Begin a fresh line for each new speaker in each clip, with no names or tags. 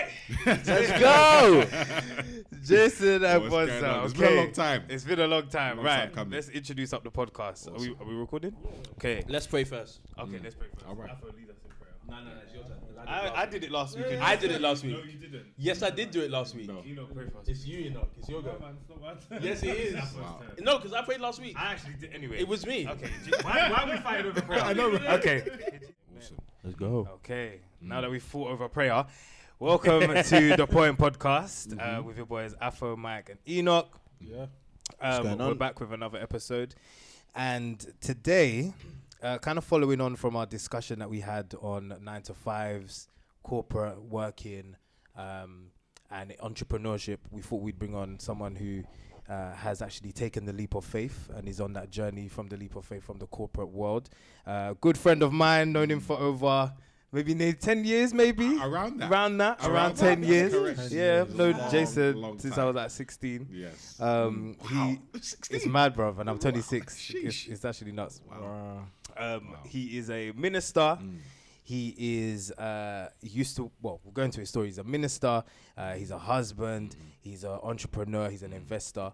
right, let's go. Jason Agbodza.
It's been a long time.
It's been a long time. Right.
Coming.
Let's introduce up the podcast.
Awesome.
Are we recording? Okay.
Let's pray first.
Okay, let's pray first.
All right.
No, it's your turn.
I did it last week.
I did it last week.
No, you didn't.
Yes, I did do it last week.
No.
Pray first.
It's you, Enoch. It's your go.
Man, it's not bad.
Yes, it is.
Wow.
No, because I prayed last week.
I actually did anyway.
It was me.
Okay. Why are we fighting over prayer?
I know.
Okay.
Awesome.
Let's go.
Okay. Now that we've fought over prayer, welcome to the Point Podcast with your boys Afro, Mike, and Enoch.
Yeah.
We're back with another episode, and today, kind of following on from our discussion that we had on 9 to 5s, corporate working, and entrepreneurship, we thought we'd bring on someone who has actually taken the leap of faith and is on that journey from the leap of faith from the corporate world. Good friend of mine, known him for over maybe 10 years, maybe?
Around
10 years.
Correct.
Yeah, I've known
Long
Jason since I
time.
was like 16.
Yes.
He
16.
It's mad, bruv, and I'm 26.
Sheesh.
It's actually nuts.
Wow.
He is a minister. He is we'll go into his story. He's a minister, he's a husband, he's an entrepreneur, he's an investor.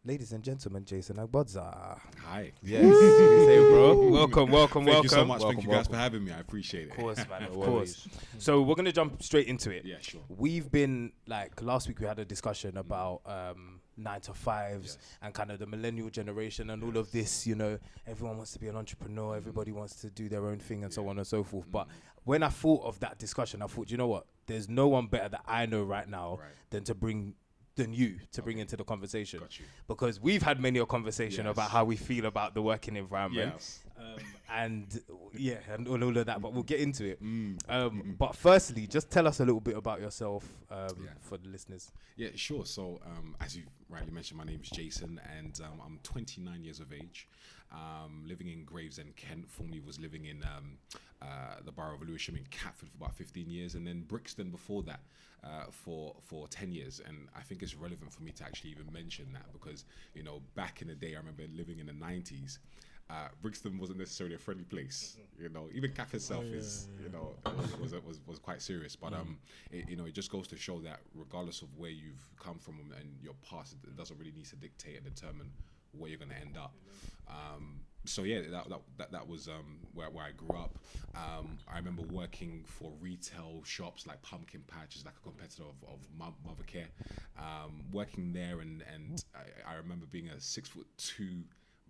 Ladies and gentlemen, Jason Agbodza.
Hi.
Yes. Hey, bro. Welcome.
Thank you so much. Thank you guys for having me. I appreciate it.
Of course, man. Of course. So we're going to jump straight into it.
Yeah, sure.
We've been, last week we had a discussion about 9 to 5s and kind of the millennial generation and all of this, everyone wants to be an entrepreneur, everybody wants to do their own thing and so on and so forth. But when I thought of that discussion, I thought, you know what? There's no one better that I know right now than you to bring into the conversation.
Got you.
Because we've had many a conversation about how we feel about the working environment.
Yes.
And all of that, but we'll get into it. But firstly, just tell us a little bit about yourself for the listeners.
Yeah, sure. So, as you rightly mentioned, my name is Jason, and I'm 29 years of age, living in Gravesend, Kent. Formerly was living in the borough of Lewisham in Catford for about 15 years, and then Brixton before that for 10 years. And I think it's relevant for me to actually even mention that because, back in the day, I remember living in the 90s. Brixton wasn't necessarily a friendly place, Even Catford itself was quite serious. But it just goes to show that regardless of where you've come from and your past, it doesn't really need to dictate and determine where you're going to end up. That was where I grew up. I remember working for retail shops like Pumpkin Patch, is like a competitor of Mothercare. Working there, and I remember being a 6'2"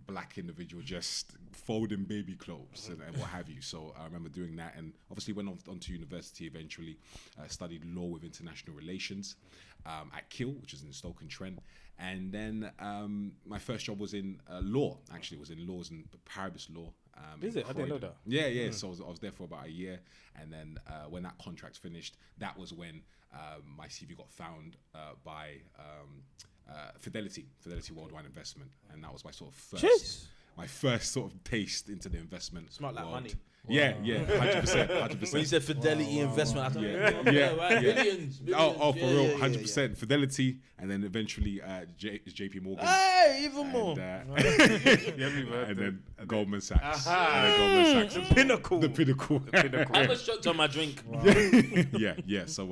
black individual just folding baby clothes and what have you. So I remember doing that, and obviously went on to university eventually, studied law with international relations at Kiel, which is in Stoke-on-Trent. And then my first job was in law, actually. It was in laws and Paribus law.
Is it? I didn't know that.
Yeah. So I was there for about a year. And then when that contract finished, that was when my CV got found by Fidelity Worldwide Investment, and that was my sort of first sort of taste into the investment.
Smart like
world.
money.
Yeah, 100%.
When you said Fidelity Investment, I thought,
yeah.
Billions.
Oh, for real, 100%. Fidelity, and then eventually JP Morgan.
Hey, even more.
And then Goldman Sachs.
The pinnacle.
The pinnacle.
I got shocked on my drink.
Yeah. So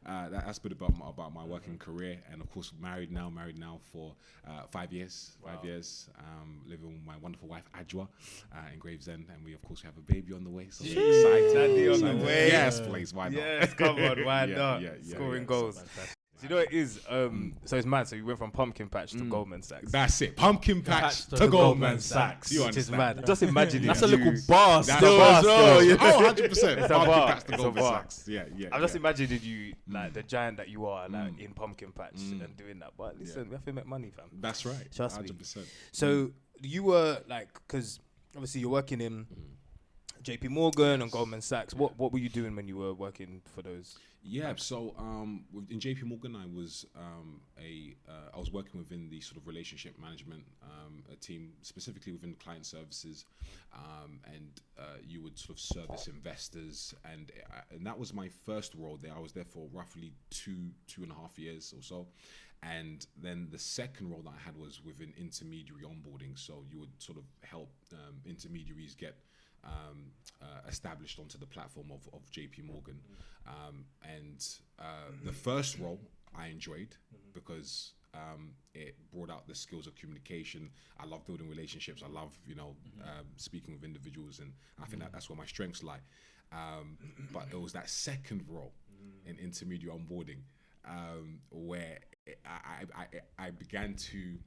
that's a bit about my working career, and of course married now for 5 years.
Wow.
5 years, living with my wonderful wife Adwa in Gravesend, and we of course have a baby on the way. So
excited. Daddy on the way.
Yes, please. Why not?
Yes, come on. Why not?
Scoring
goals. You know what it is? So it's mad. So you went from Pumpkin Patch to Goldman Sachs.
That's it. Pumpkin Patch to Goldman Sachs. You
Which is
understand?
mad. Just imagine it.
That's a little bar
That's
still
a bar
as well.
still.
Yeah.
Oh, 100%.
It's a
Pumpkin
bar.
Patch to
It's a
Goldman
bar.
Sachs. Yeah.
I'm just imagining you, the giant that you are, in Pumpkin Patch and doing that. But listen, we have to make money, fam.
That's right.
Trust me.
100%.
So you were because obviously you're working in JP Morgan and Goldman Sachs. What were you doing when you were working for those?
Yeah, so in JP Morgan, I was I was working within the sort of relationship management team, specifically within client services, and you would sort of service investors, and that was my first role there. I was there for roughly two and a half years or so. And then the second role that I had was within intermediary onboarding. So you would sort of help intermediaries get established onto the platform of JP Morgan. The first role I enjoyed because it brought out the skills of communication. I love building relationships. I love, speaking with individuals, and I think that's where my strengths lie. But it was that second role in intermediate onboarding where I began to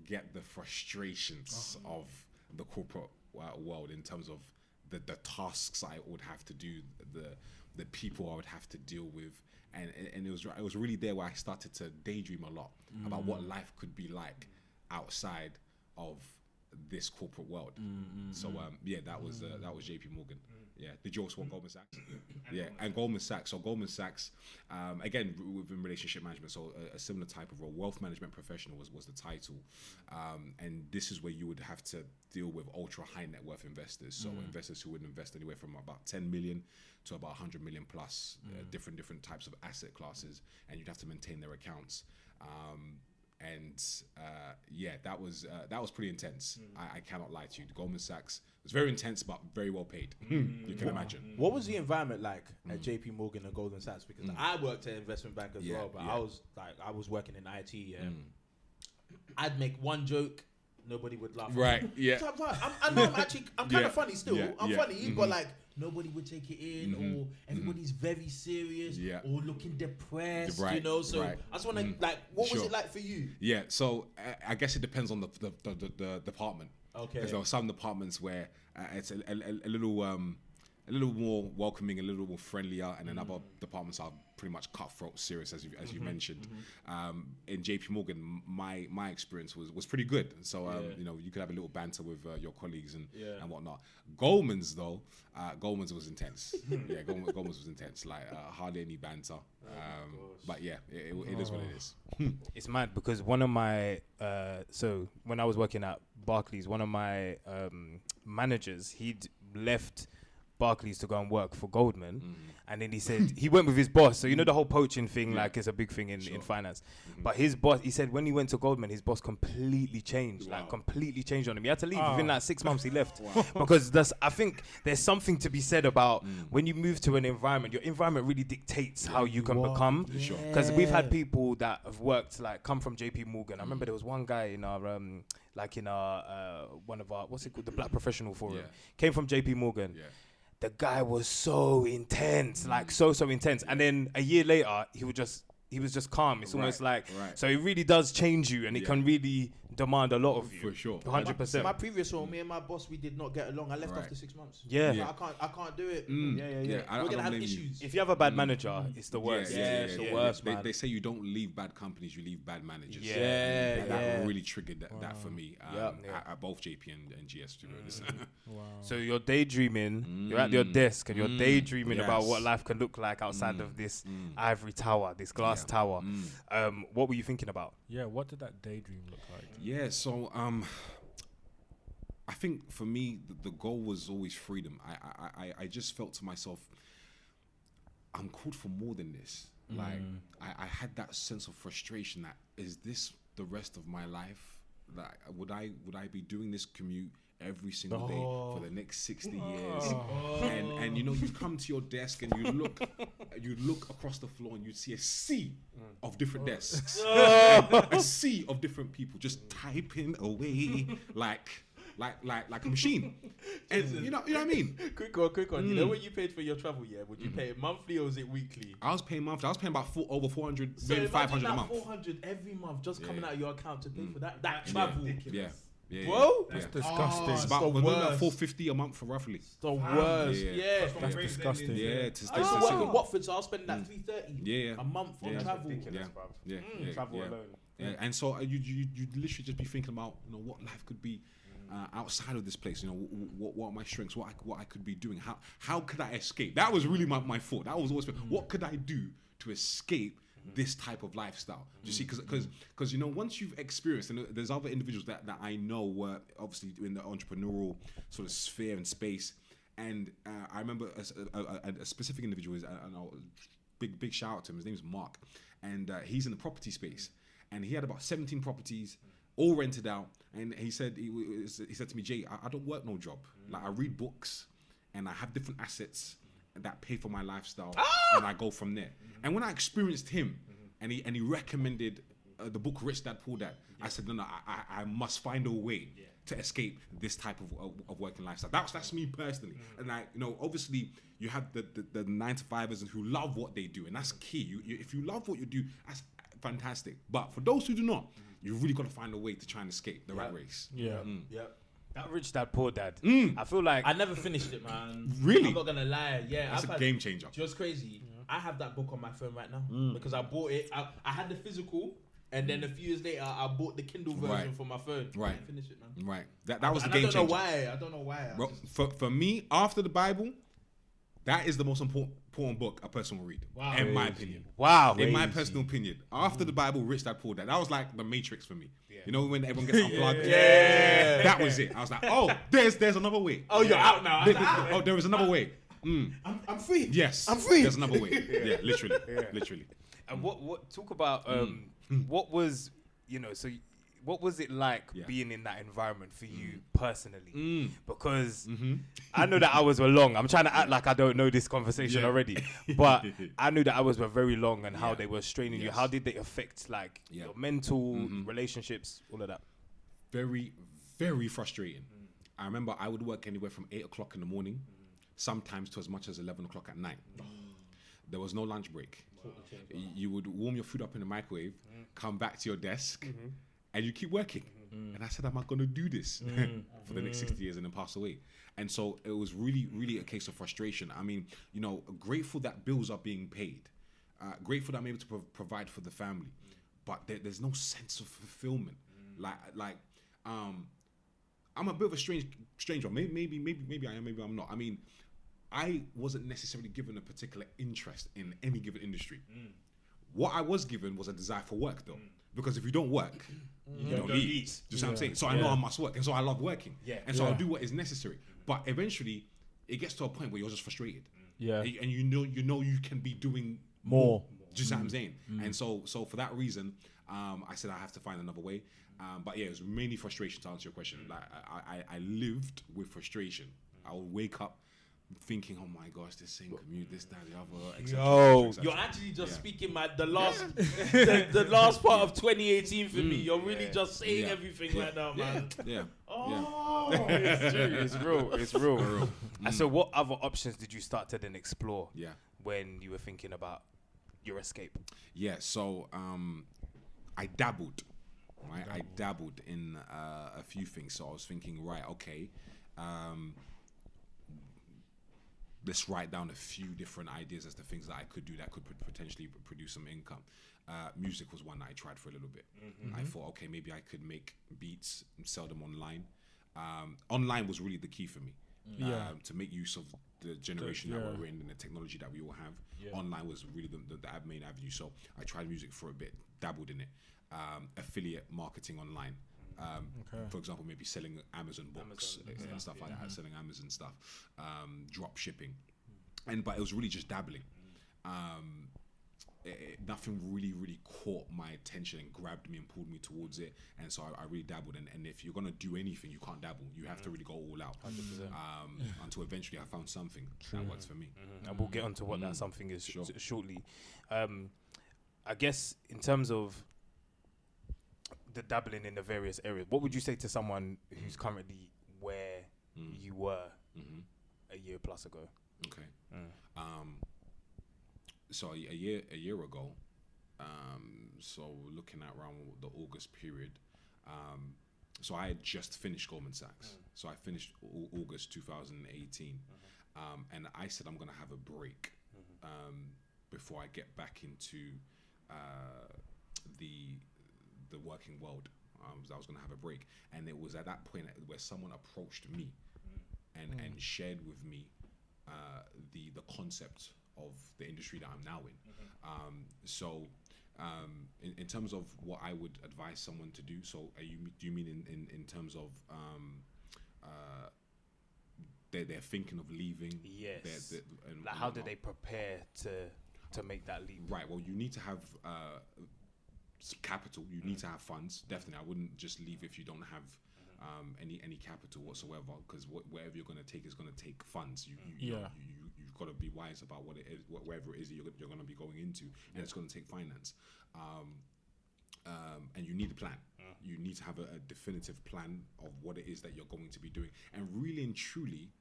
get the frustrations of the corporate world in terms of the tasks I would have to do, the people I would have to deal with, and it was really there where I started to daydream a lot about what life could be like outside of this corporate world. So that was JP Morgan. Yeah, did you also want Goldman Sachs? Yeah, and Goldman Sachs. So Goldman Sachs, again within relationship management, so a similar type of role. Wealth management professional was the title, and this is where you would have to deal with ultra high net worth investors. So investors who would invest anywhere from about 10 million to about 100 million plus, different types of asset classes, and you'd have to maintain their accounts. That was pretty intense. I cannot lie to you. Goldman Sachs was very intense, but very well paid. You can imagine.
What was the environment like at JP Morgan and Goldman Sachs? Because I worked at investment bank as well, but I was working in IT. I'd make one joke, nobody would laugh.
Right. Yeah.
So I'm kind of funny still. I'm funny, but like nobody would take it in, or everybody's very serious, or looking depressed.
Right.
So I just want to what was it like for you?
Yeah. So I guess it depends on the department.
Okay.
Because there are some departments where it's a little more welcoming, a little more friendlier, and then other departments are pretty much cutthroat, serious, as you mentioned. In JP Morgan, my experience was pretty good. So you could have a little banter with your colleagues and whatnot. Goldman's was intense. Goldman's was intense. Like hardly any banter. But it is what it is.
It's mad because one of my so when I was working at Barclays, one of my managers, he'd left Barclays to go and work for Goldman, and then he said he went with his boss. So the whole poaching thing, like, is a big thing in finance. But his boss, he said when he went to Goldman, his boss completely changed, completely changed on him. He had to leave within like 6 months. He left because I think there's something to be said about when you move to an environment. Your environment really dictates how you can become. Because we've had people that have worked come from JP Morgan. I remember there was one guy in our one of our, what's it called, the Black Professional Forum, came from JP Morgan. The guy was so intense, so intense. And then a year later, he was just calm. It's almost like, so it really does change you, and it can really demand a lot of you.
For sure.
100%.
My previous role, me and my boss, we did not get along. I left after 6 months. I can't do it. We're gonna have issues.
If you have a bad manager, it's the worst.
It's the worst, man.
They say you don't leave bad companies, you leave bad managers.
That
really triggered that for me. At both JP and GS, to be honest.
So you're daydreaming, you're at your desk, and you're daydreaming about what life can look like outside of this ivory tower, this glass tower. What were you thinking about?
Yeah, what did that daydream look like?
Yeah, so I think for me the goal was always freedom. I just felt to myself, I'm called for more than this. Like I had that sense of frustration that, is this the rest of my life? Like would I be doing this commute every single day for the next 60 years? And you come to your desk and you look across the floor and you see a sea of different desks, a sea of different people just typing away like a machine. And you know what I mean?
Quick one. You know what you paid for your travel? Would you pay it monthly or was it weekly?
I was paying monthly. I was paying about over 400, maybe 500 a month.
400 every month just coming out of your account to pay for that travel.
Yeah.
Bro,
that's disgusting.
It's about $450 a month for roughly.
It's the worst. Yeah.
That's disgusting.
Yeah,
I used to work in Watford, so I was spending that $330 a month on travel.
Travel alone.
Yeah, and so you literally just be thinking about what life could be outside of this place. What are my strengths? What I could be doing? How could I escape? That was really my thought. That was always what could I do to escape this type of lifestyle? Do you see? Because once you've experienced, and there's other individuals that I know were obviously in the entrepreneurial sort of sphere and space, and I remember a specific individual is big shout out to him. His name is Mark, and he's in the property space, and he had about 17 properties, all rented out, and he said to me, Jay, I don't work no job. Like I read books, and I have different assets that pay for my lifestyle, and I go from there. And when I experienced him, and he recommended the book Rich Dad Poor Dad, I said, no, I must find a way to escape this type of working lifestyle. That's me personally. And obviously you have the 9-to-5ers who love what they do, and that's key. If you love what you do, that's fantastic. But for those who do not, you've really got to find a way to try and escape the rat race.
Yeah.
Yep.
That Rich Dad Poor Dad. I feel like
I never finished it, man.
Really?
I'm not gonna lie. Yeah,
That's a game changer.
Just crazy. I have that book on my phone right now because I bought it. I had the physical, and then a few years later, I bought the Kindle version for my phone.
Right.
I didn't finish it, man.
Right. That was the game changer.
I don't know why.
Bro, for me, after the Bible, that is the most important book a person will read.
Wow.
In my opinion.
wow.
In my personal opinion. After the Bible, Rich Dad Poor Dad. That was like the Matrix for me. You know when everyone gets unplugged? That was it. I was like, oh, there's another way.
Oh, you're out now.
Oh, there is another way.
I'm free.
Yes.
I'm free.
There's another way. Yeah, literally.
And what talk about what was what was it like being in that environment for you personally? Because I know the hours were long. I'm trying to act like I don't know this conversation already, but I knew the hours were very long and how they were straining you. How did they affect your mental relationships, all of that?
Very, very frustrating. I remember I would work anywhere from 8 o'clock in the morning, sometimes to as much as 11 o'clock at night. There was no lunch break. You would warm your food up in the microwave, come back to your desk, and you keep working. And I said, am I going to do this for the next 60 years and then pass away? And so it was really, really a case of frustration. I mean, grateful that bills are being paid. Grateful that I'm able to provide for the family. But there's no sense of fulfillment. I'm a bit of a stranger. Maybe I am, maybe I'm not. I mean, I wasn't necessarily given a particular interest in any given industry. What I was given was a desire for work, though. Because if you don't work, you don't eat. Do you see what I'm saying? So I know I must work, and so I love working. And so I'll do what is necessary. But eventually, it gets to a point where you're just frustrated. And you know you can be doing more. Do you see what I'm saying? And so for that reason, I said I have to find another way. But yeah, it was mainly frustration to answer your question. Like I lived with frustration. I would wake up thinking, oh my gosh, this same commute, this, that, the other, etc.
You're actually just speaking the last the last part of 2018 for me. You're really just saying everything right now, man.
It's real. And so what other options did you start to then explore when you were thinking about your escape?
So I dabbled. Right? I dabbled in a few things. So I was thinking, right, okay, let's write down a few different ideas as to things that I could do that could potentially produce some income. Music was one that I tried for a little bit. I thought, okay, maybe I could make beats and sell them online. Online was really the key for me. To make use of the generation that we're in and the technology that we all have. Online was really the main avenue. So I tried music for a bit, dabbled in it. Affiliate marketing online. For example, maybe selling Amazon books and stuff like that, selling Amazon stuff, drop shipping. But it was really just dabbling. Nothing really caught my attention and grabbed me and pulled me towards it. And so I really dabbled. And if you're going to do anything, you can't dabble. You have to really go all out. Until eventually I found something that works for me.
And we'll get onto what that something is shortly. I guess in terms of the dabbling in the various areas, what would you say to someone who's currently where you were a year plus ago?
Okay. So a year ago, so looking at around the August period, so I had just finished Goldman Sachs. So I finished August 2018, and I said I'm going to have a break before I get back into the working world. I was going to have a break, and it was at that point where someone approached me and shared with me the concept of the industry that I'm now in. In terms of what I would advise someone to do, so do you mean in terms of they're thinking of leaving?
Yes. Like how do they prepare to make that leap?
Right. Well, you need to have capital. You need to have funds. Definitely, I wouldn't just leave if you don't have any capital whatsoever, because whatever you're going to take is going to take funds.
Yeah.
You've got to be wise about what it is, whatever it is you're going to be going into, and it's going to take finance. And you need a plan. You need to have a definitive plan of what it is that you're going to be doing. And really and truly,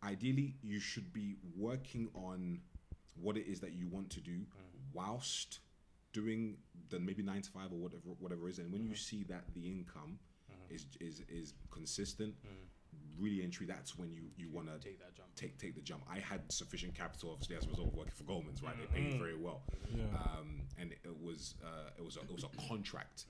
ideally, you should be working on what it is that you want to do whilst doing the maybe 9 to 5 or whatever it is. And when you see that the income is consistent, really and truly, that's when you want to take the jump. I had sufficient capital, obviously, as a result of working for Goldman's, right? They paid me very well.
Yeah.
And it was a contract.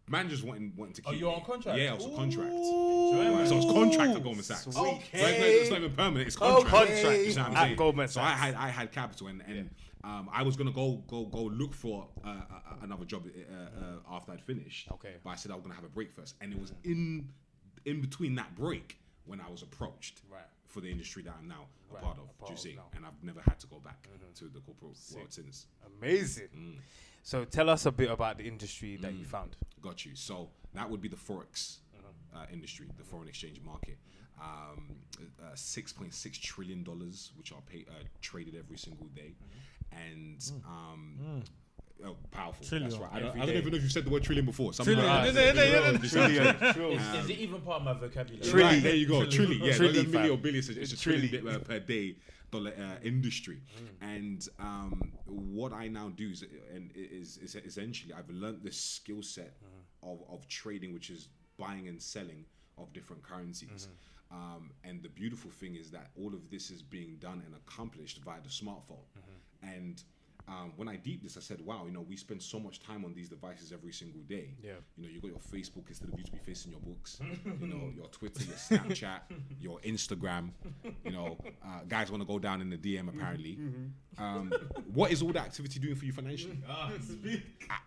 Managers wanting to keep.
Oh, you're on contract?
Yeah, I was on contract.
Right,
so I was contract at Goldman Sachs.
Okay.
It's not even permanent. It's contract.
Okay.
You know what I'm saying?
At Goldman
So
Sachs.
I had capital, and I was gonna go look for another job after I'd finished.
Okay.
But I said I was gonna have a break first, and it was in between that break when I was approached for the industry that I'm now a part of. Do you see? And I've never had to go back to the corporate world since.
Amazing. So tell us a bit about the industry that you found.
Got you. So that would be the Forex industry, the foreign exchange market. $6.6 trillion, which are traded every single day. And powerful.
Trillion.
That's right. I don't
Every
even know if you've said the word trillion before.
Trillion.
Is it even part of my vocabulary?
Trillion.
Right, there you go. Trillion. Yeah,
Trillion,
not million or
fam.
billion. It's a trillion per day dollar industry. And what I now do is essentially I've learned this skill set of trading, which is buying and selling of different currencies. And the beautiful thing is that all of this is being done and accomplished via the smartphone. And when I deep this, I said, wow, we spend so much time on these devices every single day.
Yeah.
You got your Facebook instead of you to be facing your books, your Twitter, your Snapchat, your Instagram, guys want to go down in the DM apparently. What is all that activity doing for you financially?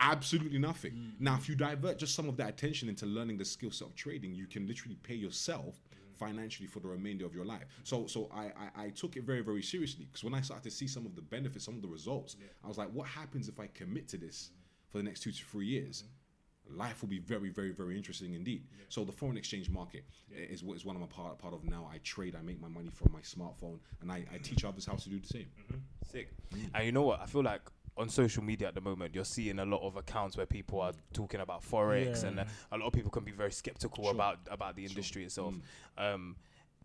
Absolutely nothing. Now, if you divert just some of that attention into learning the skill set of trading, you can literally pay yourself financially for the remainder of your life. So I took it very, very seriously, because when I started to see some of the benefits, some of the results, I was like, what happens if I commit to this for the next 2 to 3 years? Life will be very, very, very interesting indeed. So the foreign exchange market is what I'm a part of now. I trade, I make my money from my smartphone, and I teach others how to do the same.
Sick. And you know what? I feel like on social media at the moment, you're seeing a lot of accounts where people are talking about Forex, and a lot of people can be very skeptical about the industry itself.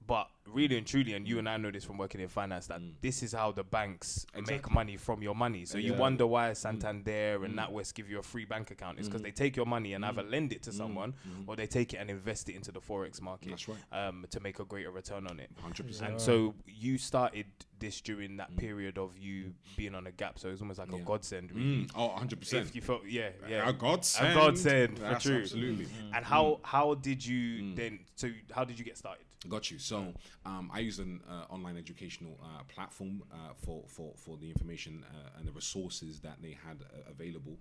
But really and truly, and you and I know this from working in finance, that this is how the banks make money from your money. So you wonder why Santander and NatWest give you a free bank account. It's because they take your money and either lend it to someone or they take it and invest it into the Forex market.
That's right.
To make a greater return on it.
100%.
And so you started this during that period of you being on a gap. So it's almost like a godsend, really.
Oh, 100%.
If you felt,
A godsend.
A godsend, for
That's
true.
Absolutely.
And how did you then? So how did you get started?
Got you. So I use an online educational platform for the information and the resources that they had available.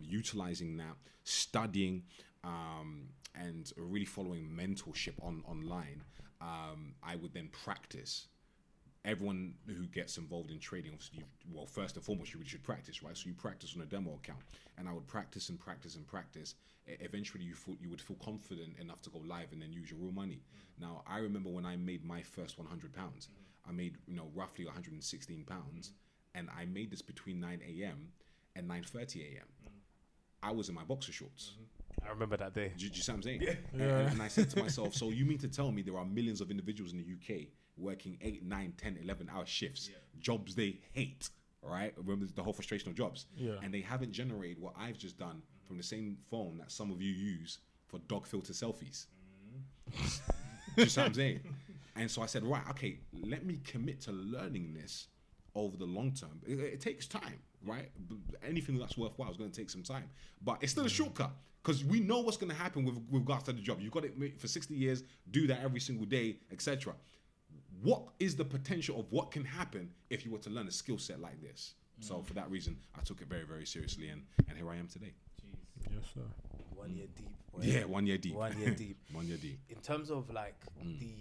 Utilizing that, studying, and really following mentorship online. I would then practice. Everyone who gets involved in trading, obviously, first and foremost, you really should practice, right? So you practice on a demo account, and I would practice and practice and practice. Eventually, you would feel confident enough to go live and then use your real money. Now, I remember when I made my first £100, I made roughly £116, and I made this between 9 a.m. and 9:30 a.m. I was in my boxer shorts.
I remember that day.
Do you see what I'm saying? And I said to myself, so you mean to tell me there are millions of individuals in the UK working 8, 9, 10, 11-hour shifts, jobs they hate, right? Remember the whole frustration of jobs. And they haven't generated what I've just done from the same phone that some of you use for dog filter selfies. Do you see what I'm saying? And so I said, right, okay, let me commit to learning this over the long term. It takes time, right? Anything that's worthwhile is going to take some time. But it's still a shortcut, because we know what's going to happen with regards to the job. You've got it for 60 years, do that every single day, etc. What is the potential of what can happen if you were to learn a skill set like this? So for that reason, I took it very, very seriously, and here I am today.
Yes, sir.
1 year deep.
Yeah, 1 year deep.
1 year deep.
1 year deep.
In terms of like the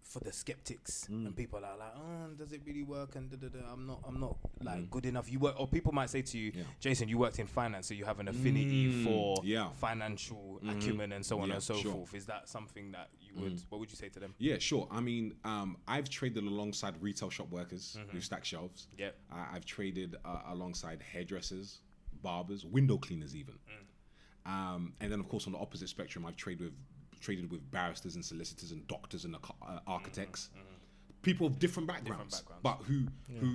for the skeptics and people are like, oh, does it really work? And I'm not like good enough. You work, or people might say to you, Jason, you worked in finance, so you have an affinity for financial acumen and so on and so forth. Is that something that you would? What would you say to them?
Yeah, sure. I mean, I've traded alongside retail shop workers who stack shelves. Yeah, I've traded alongside hairdressers, barbers, window cleaners, even. And then, of course, on the opposite spectrum, I've traded with barristers and solicitors and doctors and architects, people of different backgrounds, but who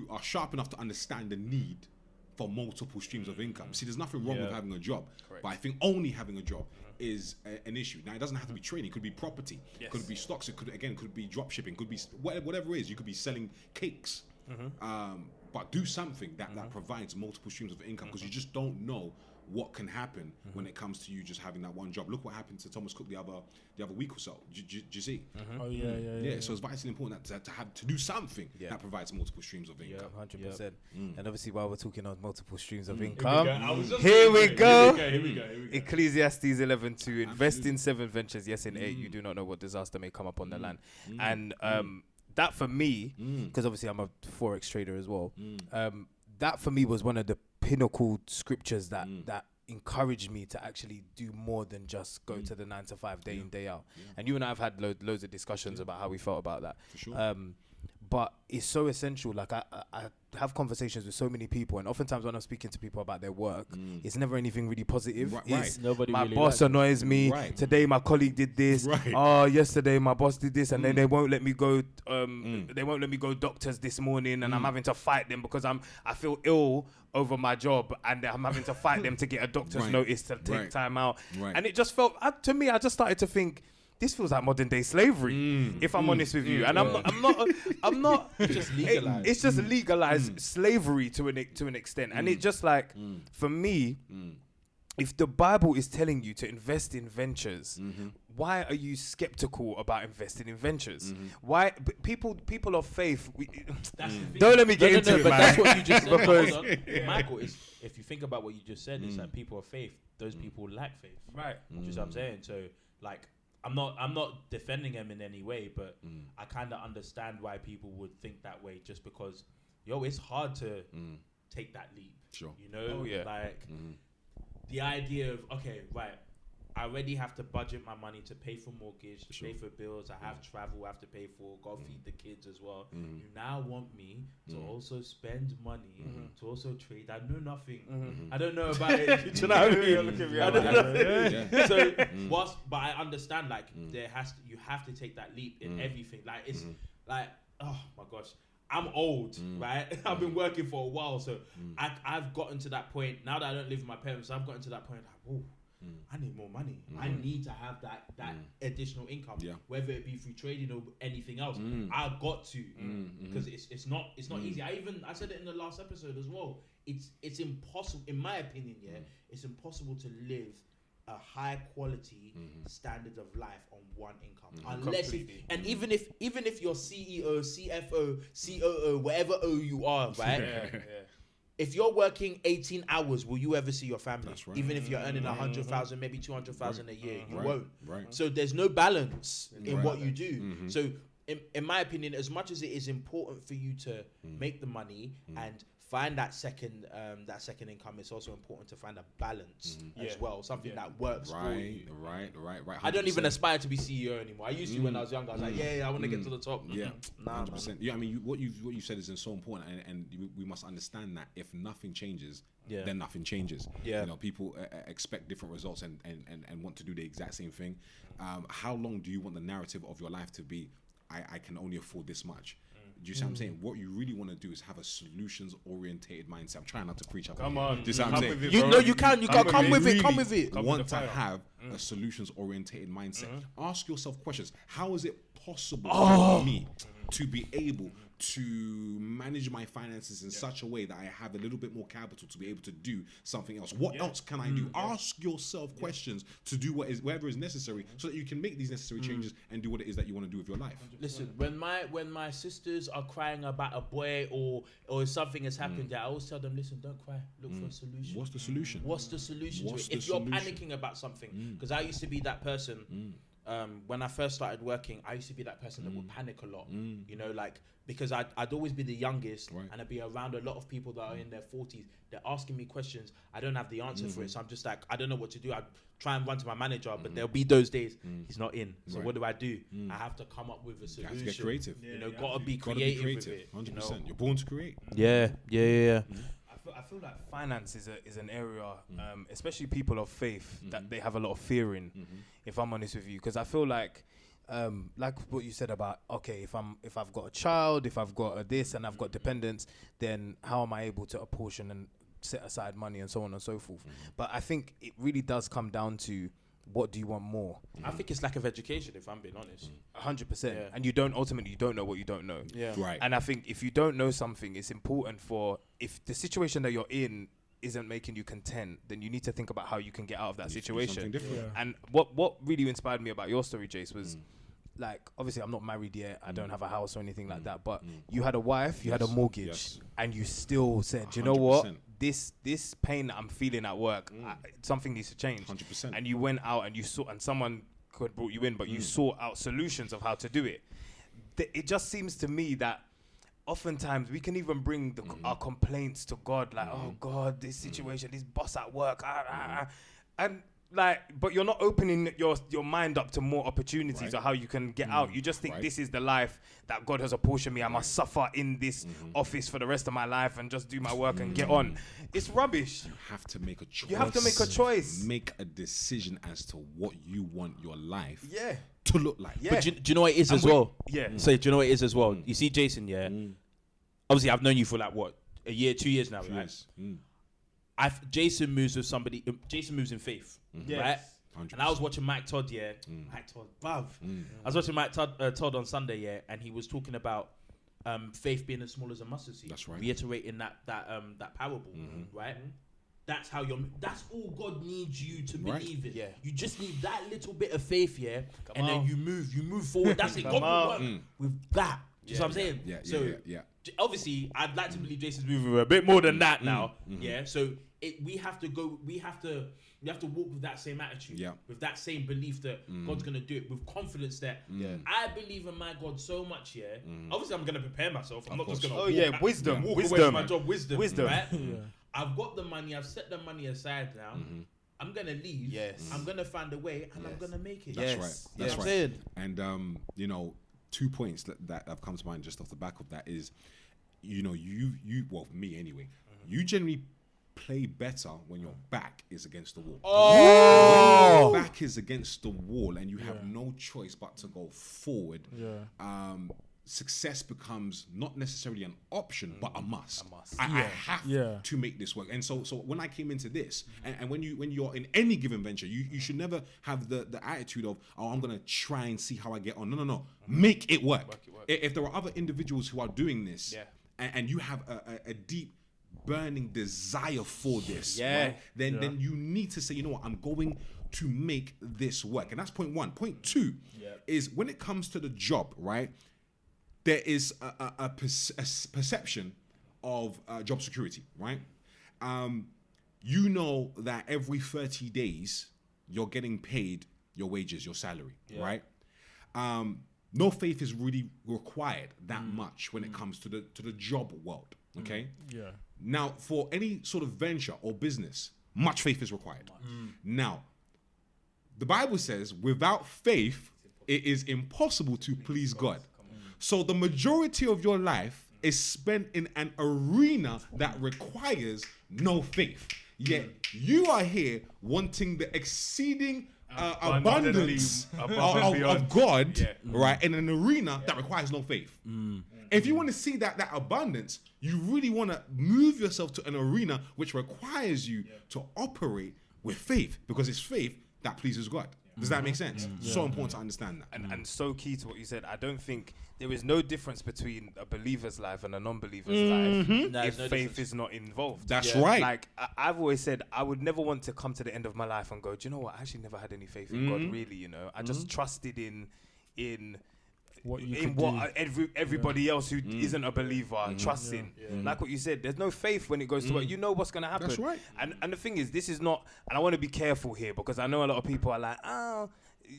are sharp enough to understand the need for multiple streams of income. See, there's nothing wrong with having a job, but I think only having a job is an issue. Now, it doesn't have to be trading. It could be property. It could be stocks. It could be drop shipping. Could be whatever it is. You could be selling cakes. But do something that provides multiple streams of income, because you just don't know what can happen when it comes to you just having that one job. Look what happened to Thomas Cook the other week or so. Do you see?
Oh yeah.
So it's vitally important to do something that provides multiple streams of income.
100%. And obviously, while we're talking on multiple streams of income, here we go. Ecclesiastes 11:2. Invest in 7 ventures, yes, in 8. You do not know what disaster may come upon the land. And that for me, because obviously I'm a forex trader as well. That for me was one of the pinnacle scriptures that encouraged me to actually do more than just go to the 9 to 5 day in, day out. And you and I have had loads of discussions about how we felt about that. For sure. But it's so essential. Like I have conversations with so many people, and oftentimes when I'm speaking to people about their work, it's never anything really positive. It's
nobody
my
really
boss annoys me. Today my colleague did this. Oh, yesterday my boss did this, and then they won't let me go. They won't let me go doctors this morning, and I'm having to fight them because I feel ill over my job, and I'm having to fight them to get a doctor's notice to take time out. And it just felt to me. I just started to think, this feels like modern day slavery, if I'm honest with you. And I'm not. It's just legalized. It's just legalized slavery to an extent. And it just like, for me, if the Bible is telling you to invest in ventures, why are you skeptical about investing in ventures? Why people of faith? Don't let me get into it,
but
man.
that's what you just said. Because Michael, if you think about what you just said, it's like people of faith. Those people lack faith, right? Which is what I'm saying. So like, I'm not defending them in any way, but I kind of understand why people would think that way, just because, it's hard to take that leap. Sure. You know, the idea of, okay, right, I already have to budget my money to pay for mortgage, to pay for bills. I have travel I have to pay for, got to feed the kids as well. You now want me to also spend money, to also trade. I know nothing. I don't know about it. Do you know what I mean? So, but I understand, like, you have to take that leap in everything. Like, it's like, oh my gosh. I'm old, right? I've been working for a while, so I've gotten to that point. Now that I don't live with my parents, I've gotten to that point like, oh, I need more money. I need to have that additional income, whether it be through trading or anything else. I've got to, because it's not easy. I said it in the last episode as well. It's impossible, in my opinion. It's impossible to live a high quality standard of life on one income, unless even if you're CEO, CFO, COO, whatever O you are, right? If you're working 18 hours, will you ever see your family? That's right. Even if you're earning 100,000, maybe 200,000 a year, you won't. Right. So there's no balance in what you do. So in my opinion, as much as it is important for you to make the money and find that second income, it's also important to find a balance as well, something that works for you. Right. 100%. I don't even aspire to be CEO anymore. I used to when I was younger. I was like, I want to get to the top.
Yeah, 100%. Yeah, I mean, what you said is so important, and we must understand that if nothing changes, then nothing changes. Yeah, people expect different results and want to do the exact same thing. How long do you want the narrative of your life to be? I can only afford this much. Do you see what I'm saying? What you really want to do is have a solutions-orientated mindset. I'm trying not to preach up.
Come on.
Do you see what I'm saying?
You can come with it. Come with it.
Want to have a solutions-orientated mindset. Ask yourself questions. How is it possible for me to be able to manage my finances in such a way that I have a little bit more capital to be able to do something else? What else can I do? Ask yourself questions to do whatever is necessary, so that you can make these necessary changes and do what it is that you want to do with your life.
Listen, when my sisters are crying about a boy or something has happened, I always tell them, listen, don't cry. Look for a solution.
What's the solution?
What's the solution to it? If you're panicking about something, because I used to be that person. when I first started working, I used to be that person that would panic a lot. You know, like because I'd always be the youngest, and I'd be around a lot of people that are in their 40s. They're asking me questions. I don't have the answer for it, so I'm just like, I don't know what to do. I try and run to my manager, but there'll be those days he's not in. So what do? I have to come up with a solution.
You have to get creative.
You know, gotta be creative with it.
100%.
You know?
You're born to create.
Yeah.
I feel like finance is an area, especially people of faith, that they have a lot of fear in. If I'm honest with you, because I feel like what you said about, okay, if I've got a child, if I've got this and I've got dependents, then how am I able to apportion and set aside money and so on and so forth? But I think it really does come down to, what do you want more?
I think it's lack of education, if I'm being honest.
100%.
Yeah.
And you don't know what you don't know.
Yeah.
Right.
And I think if you don't know something, it's important if the situation that you're in isn't making you content, then you need to think about how you can get out of that situation.
Something different.
Yeah.
And what really inspired me about your story, Jace, was like, obviously I'm not married yet, I don't have a house or anything like that, but you had a wife, you had a mortgage, and you still said, you know what,
100%.
this pain that I'm feeling at work, something needs to change.
100%.
And you went out and you saw, and someone could brought you in, but you sought out solutions of how to do it. It just seems to me that oftentimes we can even bring our complaints to God, like, oh God, this situation, this boss at work, and like, but you're not opening your mind up to more opportunities or how you can get out. You just think this is the life that God has apportioned me. I must suffer in this office for the rest of my life and just do my work and get on. It's rubbish.
You have to make a choice.
You have to make a choice.
Make a decision as to what you want your life
Yeah.
to look like.
Yeah.
But do you know what it is as well?
Yeah.
So do you know what it is as well? You see, Jason, obviously I've known you for like what, a year, 2 years now, right?
Yes.
Jason moves with somebody. Jason moves in faith, right?
100%.
And I was watching Mike Todd, Mike Todd, bruv. I was watching Mike Todd on Sunday, and he was talking about faith being as small as a mustard seed.
That's right.
Reiterating that parable, right? That's how that's all God needs you to believe in.
Yeah.
You just need that little bit of faith, then
on.
you move forward. That's it. God will work with that. Do you know what I'm saying?
Yeah.
Obviously, I'd like to believe Jason's moving a bit more than that now. Yeah. So we have to walk with that same attitude, with that same belief that God's gonna do it, with confidence that I believe in my God so much. Obviously, I'm gonna prepare myself. I'm not just gonna
wisdom,
walk away from my job. Wisdom. Right?
Yeah.
I've got the money. I've set the money aside now. I'm gonna leave.
Yes.
I'm gonna find a way, and I'm gonna make it.
That's
Yes.
right.
Yes.
That's right. And 2 points that have come to mind just off the back of that is, well, me anyway, you generally play better when your back is against the wall. When your back is against the wall and you have no choice but to go forward, success becomes not necessarily an option, but a must. I have to make this work. And so when I came into this, and when you're in any given venture, you should never have the attitude of, oh, I'm gonna try and see how I get on. No. Make it work. If there are other individuals who are doing this, and you have a deep burning desire for this, right? Then you need to say, you know what, I'm going to make this work. And that's point one. Point two is, when it comes to the job, right, there is a perception of job security, right? You know that every 30 days you're getting paid your wages, your salary, right? No faith is really required that much when it comes to the job world, okay?
Yeah.
Now, for any sort of venture or business, much faith is required. Now, the Bible says, without faith, it is impossible to please God. So the majority of your life is spent in an arena that requires no faith. Yet you are here wanting the exceeding abundance of God, right, in an arena that requires no faith. If you want to see that abundance, you really want to move yourself to an arena which requires you to operate with faith, because it's faith that pleases God. Does that make sense? So important to understand that.
And so key to what you said. I don't think there is no difference between a believer's life and a non-believer's life if faith is not involved.
That's right.
Like I've always said, I would never want to come to the end of my life and go, do you know what? I actually never had any faith in God, really. I just trusted in
What you
in
could
what
do.
everybody else who isn't a believer trusts in. Like what you said, there's no faith when it goes to work. You know what's going to happen.
That's right.
And the thing is, this is not, and I want to be careful here, because I know a lot of people are like, oh,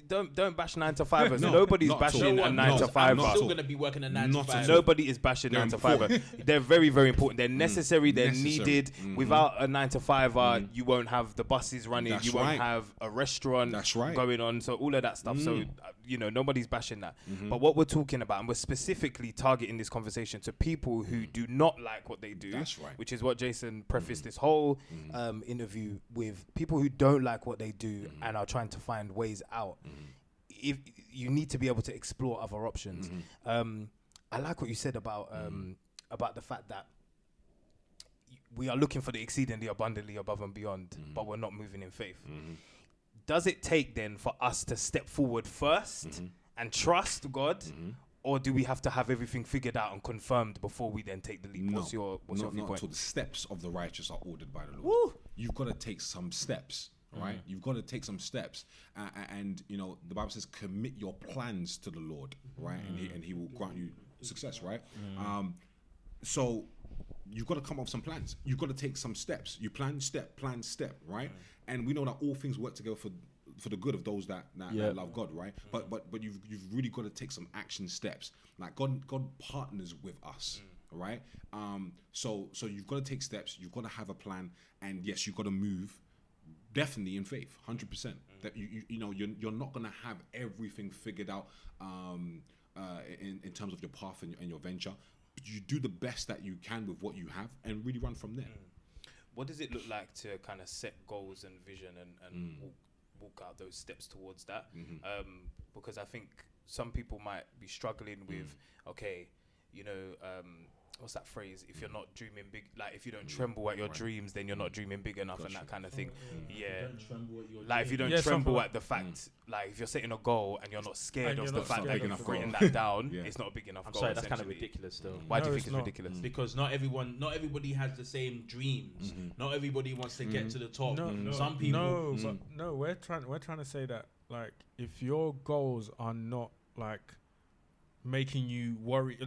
don't bash 9 to 5ers.
No,
Nobody's
not at
bashing
all.
a 9 to
No,
5.
not
I'm
at
still
all.
going to be working a 9
Not
to
at
5.
all.
Nobody is bashing
They're
9 to 5.
important.
They're very, very important. They're necessary. They're
Necessary.
needed. Without a 9 to 5, you won't have the buses running.
That's
you won't
right.
have a restaurant
That's right.
going on. So all of that stuff. So, nobody's bashing that. But what we're talking about, and we're specifically targeting this conversation to people who do not like what they do.
That's right.
Which is what Jason prefaced this whole interview with. People who don't like what they do and are trying to find ways out. If you need to be able to explore other options. I like what you said about the fact that we are looking for the exceedingly abundantly above and beyond, but we're not moving in faith. Does it take then for us to step forward first and trust God, or do we have to have everything figured out and confirmed before we then take the leap?
No,
What's your
not
viewpoint?
until the steps of the righteous are ordered by the Lord.
Woo.
You've got to take some steps, right? You've got to take some steps, and the Bible says, commit your plans to the Lord, right? And He will grant you success, right? So you've got to come up with some plans. You've got to take some steps. You plan step, right? And we know that all things work together for the good of those that love God, right? But you've really got to take some action steps. Like God partners with us, right? So you've got to take steps. You've got to have a plan, and yes, you've got to move. Definitely in faith, 100%. That you're not gonna have everything figured out in terms of your path and your venture. But you do the best that you can with what you have, and really run from there.
What does it look like to kind of set goals and vision and walk out those steps towards that? Because I think some people might be struggling with, what's that phrase? If you're not dreaming big, like if you don't tremble at your dreams, then you're not dreaming big enough, and that kind of thing. Like if you don't tremble at the fact, like if you're setting a goal and you're not scared of the fact that you're written that down, it's not a big enough goal.
Sorry, that's kind of ridiculous still.
Why do you think it's ridiculous?
Because not everybody has the same dreams. Not everybody wants to get to the top. Some people.
We're trying to say that, like, if your goals are not like making you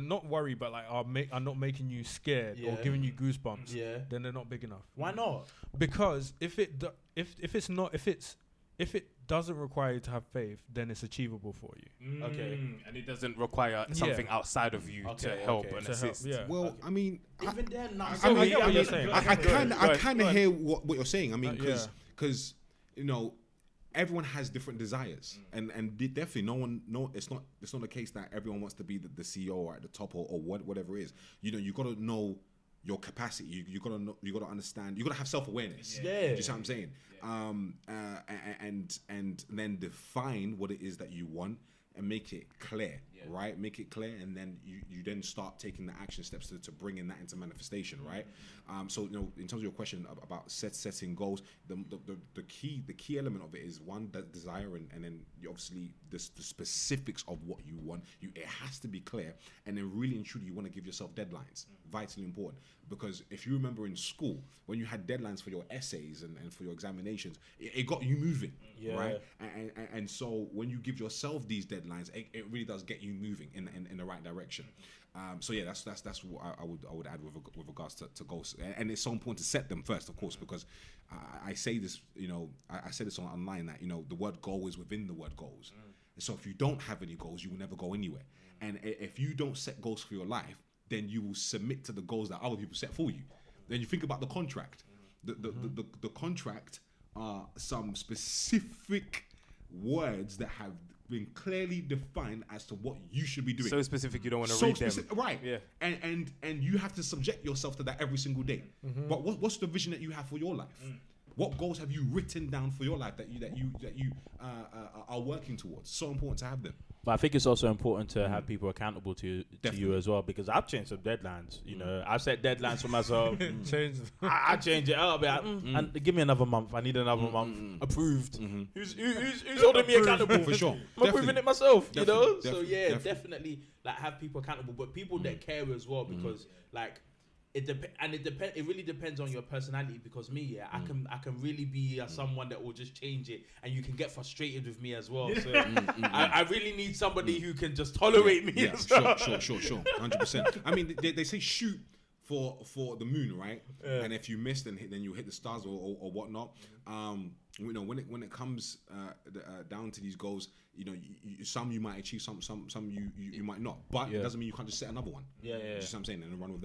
not worry, but like are not making you scared or giving you goosebumps, then they're not big enough.
Why not?
Because if it doesn't require you to have faith, then it's achievable for you.
Okay.
And it doesn't require something outside of you to help and assist.
Well, I mean,
even then,
I get what you're saying.
I kind of hear what you're saying. I mean, because everyone has different desires, and definitely it's not the case that everyone wants to be the CEO or at the top or whatever it is. You got to know your capacity. You got to understand. You got to have self-awareness.
Yeah.
Do you see what I'm saying? And then define what it is that you want and make it clear, right? Make it clear, and then you then start taking the action steps to bringing that into manifestation, right? So in terms of your question about setting goals, the key element of it is one, that desire, and then obviously the specifics of what you want. It has to be clear, and then really and truly you want to give yourself deadlines. Vitally important, because if you remember in school when you had deadlines for your essays and for your examinations, it got you moving, right? And so when you give yourself these deadlines, it really does get you moving in the right direction. So yeah, that's what I would add with regards to goals, and it's so important to set them first, of course, because I say this, I said this online that the word goal is within the word goals. So if you don't have any goals, you will never go anywhere. And if you don't set goals for your life, then you will submit to the goals that other people set for you. Then you think about the contract. The contract are some specific words that have been clearly defined as to what you should be doing.
So specific you don't want to read them.
Right. Yeah. And you have to subject yourself to that every single day. But what's the vision that you have for your life? What goals have you written down for your life that you are working towards? So important to have them.
But I think it's also important to have people accountable to you as well, because I've changed some deadlines. I've set deadlines for myself. I change it. I'll be like, and give me another month. I need another month approved. Who's holding me accountable?
For sure.
I'm approving it myself.
Definitely.
So definitely like have people accountable, but people that care as well, because like. It really depends on your personality, because me, I can really be someone that will just change it, and you can get frustrated with me as well. So I really need somebody who can just tolerate me.
Yeah,
as well.
sure, 100%. I mean, they say shoot for the moon, right? And if you miss, then you hit the stars or whatnot. You know, when it comes down to these goals, you know, some you might achieve, some you might not. But it doesn't mean you can't just set another one. You see what I'm saying? And run with that.